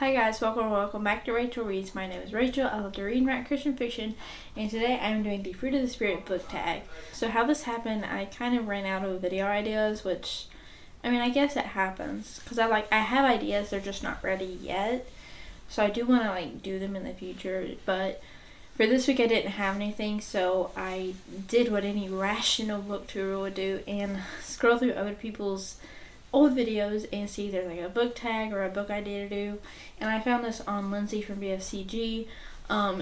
Hi guys, welcome back to Rachel Reads. My name is Rachel. I love to read and write Christian fiction, and today I'm doing the Fruit of the Spirit book tag. So how this happened, I kind of ran out of video ideas, which, I guess it happens, because I have ideas, they're just not ready yet. So I do want to do them in the future, but for this week I didn't have anything, so I did what any rational booktuber would do and scroll through other people's old videos and see if there's a book tag or a book idea to do. And I found this on Lindsay from BFCG.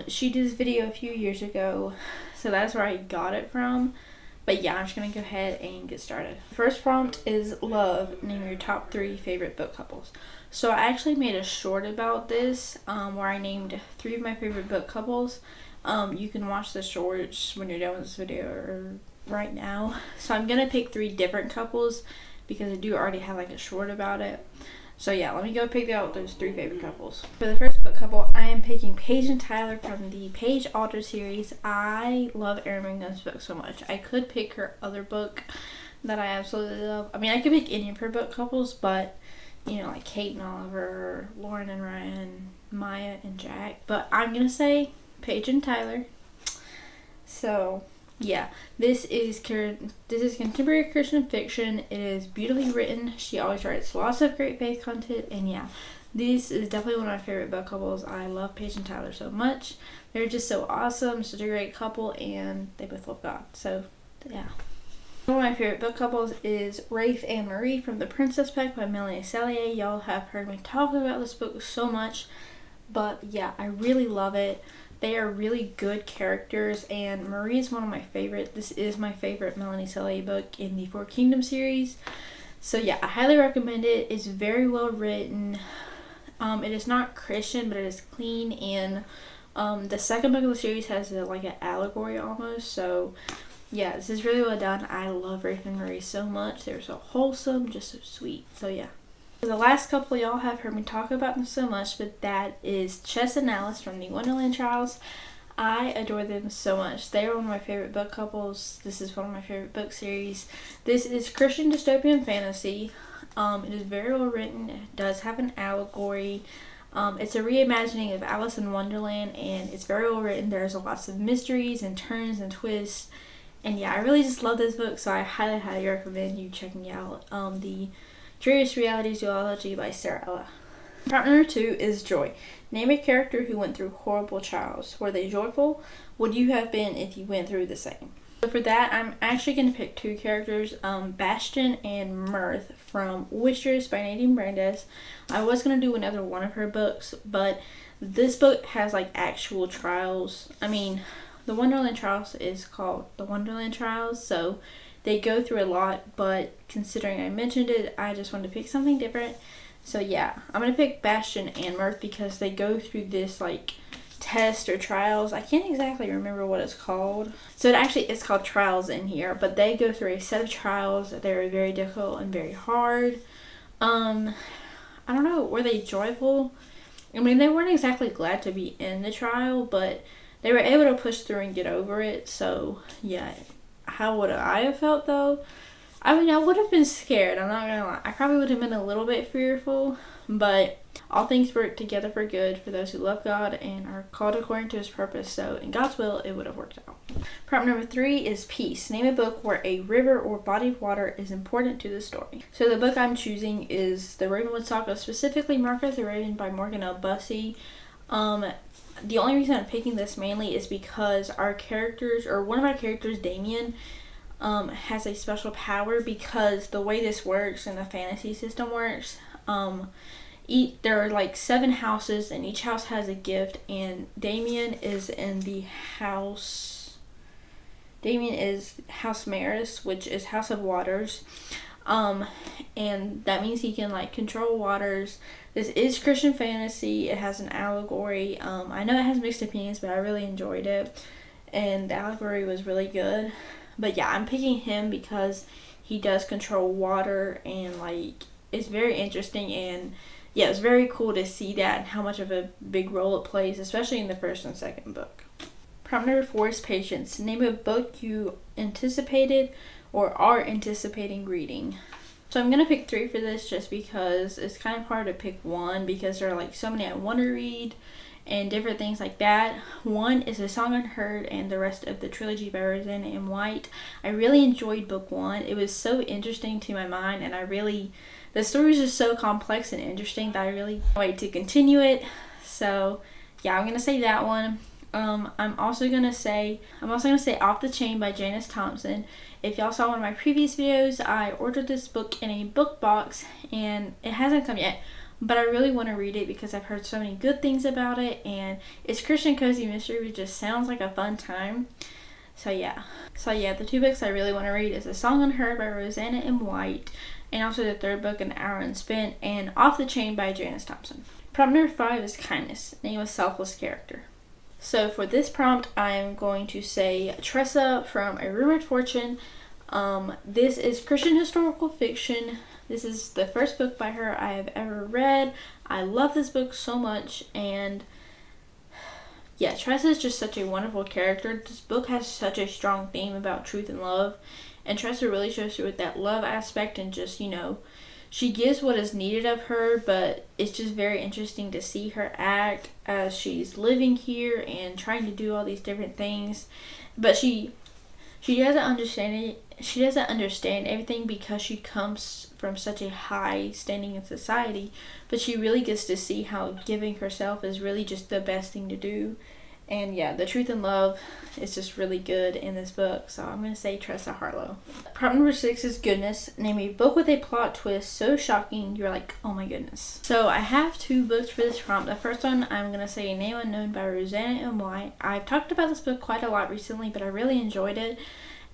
She did this video a few years ago, so that's where I got it from. But yeah, I'm just gonna go ahead and get started. The first prompt is love. Name your top 3 favorite book couples. So I actually made a short about this where I named 3 of my favorite book couples. You can watch the shorts when you're done with this video or right now. So I'm gonna pick 3 different couples because I do already have a short about it. So yeah, let me go pick out those 3 favorite couples. For the first book couple, I am picking Paige and Tyler from the Paige Alder series. I love Erin Mangum's book so much. I could pick her other book that I absolutely love. I could pick any of her book couples, but like Kate and Oliver, Lauren and Ryan, Maya and Jack. But I'm gonna say Paige and Tyler. So yeah, this is contemporary Christian fiction. It is beautifully written. She always writes lots of great faith content, and yeah, this is definitely one of my favorite book couples. I love Paige and Tyler so much. They're just so awesome, such a great couple, and they both love God. So yeah. One of my favorite book couples is Rafe and Marie from The Princess Pack by Melanie Sellier. Y'all have heard me talk about this book so much, but yeah, I really love it. They are really good characters, and Marie is one of my favorite. This is my favorite Melanie Sellier book in the Four Kingdoms series. So yeah, I highly recommend it. It's very well written. It is not Christian, but it is clean, and the second book of the series has an allegory almost. So yeah, this is really well done. I love Rafe and Marie so much. They're so wholesome, just so sweet. So yeah. The last couple, y'all have heard me talk about them so much, but that is Chess and Alice from the Wonderland Trials. I adore them so much. They are one of my favorite book couples. This is one of my favorite book series. This is Christian dystopian fantasy. It is very well written. It does have an allegory. It's a reimagining of Alice in Wonderland, and it's very well written. There's lots of mysteries and turns and twists. And yeah, I really just love this book, so I highly recommend you checking out the Curious Reality Zoology by Sarah Ella. Prompt number 2 is joy. Name a character who went through horrible trials. Were they joyful? Would you have been if you went through the same? So for that, I'm actually going to pick 2 characters, Bastion and Mirth from Witchers by Nadine Brandes. I was going to do another one of her books, but this book has actual trials. The Wonderland Trials is called The Wonderland Trials, so they go through a lot, but considering I mentioned it, I just wanted to pick something different. So yeah, I'm going to pick Bastion and Mirth because they go through this test or trials. I can't exactly remember what it's called. So it's called trials in here, but they go through a set of trials that are very difficult and very hard. I don't know, were they joyful? They weren't exactly glad to be in the trial, but they were able to push through and get over it. So yeah. How would I have felt though? I would have been scared. I'm not gonna lie. I probably would have been a little bit fearful, but all things work together for good for those who love God and are called according to His purpose. So in God's will, it would have worked out. Prompt number 3 is peace. Name a book where a river or body of water is important to the story. So the book I'm choosing is The Ravenwood Saga, specifically Margaret the Raven by Morgan L. Bussey. The only reason I'm picking this mainly is because one of our characters, Damien, has a special power because the way this works and the fantasy system works, there are 7 houses and each house has a gift, and Damien is House Maris, which is House of Waters. And that means he can control waters. This is Christian fantasy. It has an allegory. I know it has mixed opinions, but I really enjoyed it, and the allegory was really good. But yeah, I'm picking him because he does control water, and it's very interesting, and yeah, it's very cool to see that and how much of a big role it plays, especially in the first and second book. Prompt number 4 is patience. Name a book you anticipated or are anticipating reading. So I'm gonna pick 3 for this just because it's kind of hard to pick one because there are like so many I want to read and different things like that. One is A Song Unheard and the rest of the trilogy by Rosanna M. White. I really enjoyed book 1. It was so interesting to my mind, and the story was just so complex and interesting that I really wait to continue it. So yeah, I'm gonna say that one. I'm also gonna say Off the Chain by Janice Thompson. If y'all saw one of my previous videos, I ordered this book in a book box and it hasn't come yet, but I really want to read it because I've heard so many good things about it, and it's Christian cozy mystery, which just sounds like a fun time. So yeah, the 2 books I really want to read is A Song Unheard by Rosanna M. White, and also the 3rd book, An Hour Unspent, and Off the Chain by Janice Thompson. Prompt number 5 is Kindness, name a selfless character. So for this prompt, I'm going to say Tressa from A Rumored Fortune. This is Christian historical fiction. This is the first book by her I have ever read. I love this book so much, and yeah, Tressa is just such a wonderful character. This book has such a strong theme about truth and love, and Tressa really shows through with that love aspect, and just, she gives what is needed of her, but it's just very interesting to see her act as she's living here and trying to do all these different things. But she doesn't understand it. She doesn't understand everything because she comes from such a high standing in society, but she really gets to see how giving herself is really just the best thing to do. And yeah, the truth and love is just really good in this book. So I'm going to say Tressa Harlow. Prompt number 6 is Goodness. Name a book with a plot twist so shocking you're like, oh my goodness. So I have 2 books for this prompt. The first one, I'm going to say A Name Unknown by Rosanna M. White. I've talked about this book quite a lot recently, but I really enjoyed it.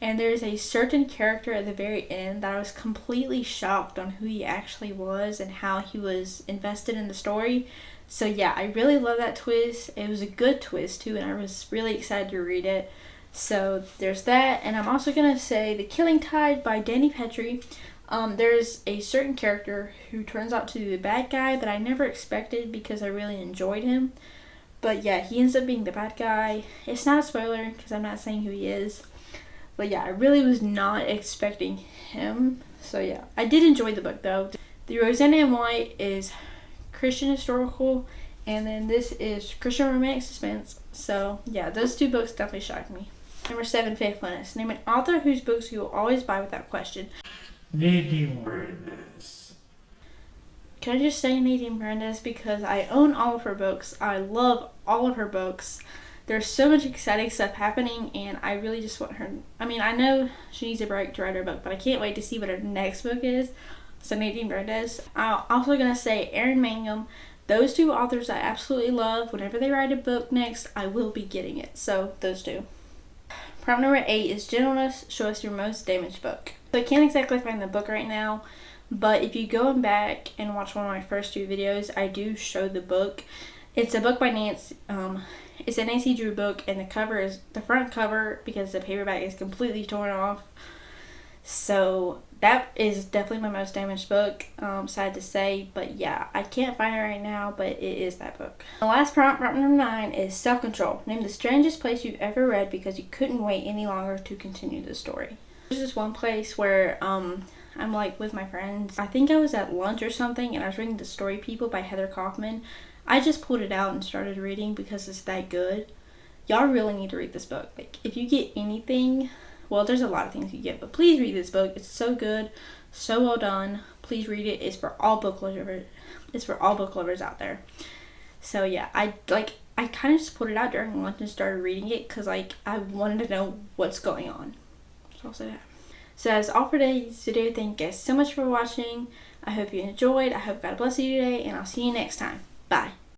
And there's a certain character at the very end that I was completely shocked on who he actually was and how he was invested in the story. So yeah, I really love that twist. It was a good twist too, and I was really excited to read it. So there's that. And I'm also going to say The Killing Tide by Danny Petrie. There's a certain character who turns out to be the bad guy that I never expected because I really enjoyed him. But yeah, he ends up being the bad guy. It's not a spoiler because I'm not saying who he is. But yeah, I really was not expecting him. So yeah, I did enjoy the book though. The Rosanna M. White is Christian historical, and then this is Christian romantic suspense. So yeah, those 2 books definitely shocked me. Number 7, Faithfulness. Name an author whose books you will always buy without question. Nadine Brandes. Can I just say Nadine Brandes because I own all of her books. I love all of her books. There's so much exciting stuff happening, and I really just want her. I mean, I know she needs a break to write her book, but I can't wait to see what her next book is. So Nadine Brandes. I'm also going to say Erin Mangum. Those 2 authors I absolutely love. Whenever they write a book next, I will be getting it. So those 2. Prompt number 8 is Gentleness. Show us your most damaged book. So I can't exactly find the book right now, but if you go back and watch one of my first 2 videos, I do show the book. It's a book by Nancy. It's a Nancy Drew book, and the front cover, because the paperback is completely torn off. So that is definitely my most damaged book. Sad to say, but yeah, I can't find it right now, but it is that book. The last prompt number 9, is Self-Control. Name the strangest place you've ever read because you couldn't wait any longer to continue the story. There's this one place where I'm like with my friends. I think I was at lunch or something, and I was reading The Story People by Heather Kaufman. I just pulled it out and started reading because it's that good. Y'all really need to read this book. Like, if you get anything, well, there's a lot of things you get, but please read this book. It's so good, so well done. Please read it. It's for all book lovers. It's for all book lovers out there. So yeah, I kind of just pulled it out during lunch and started reading it because I wanted to know what's going on. So I'll say that. So that's all for today's video. Thank you guys so much for watching. I hope you enjoyed. I hope God bless you today, and I'll see you next time. Bye.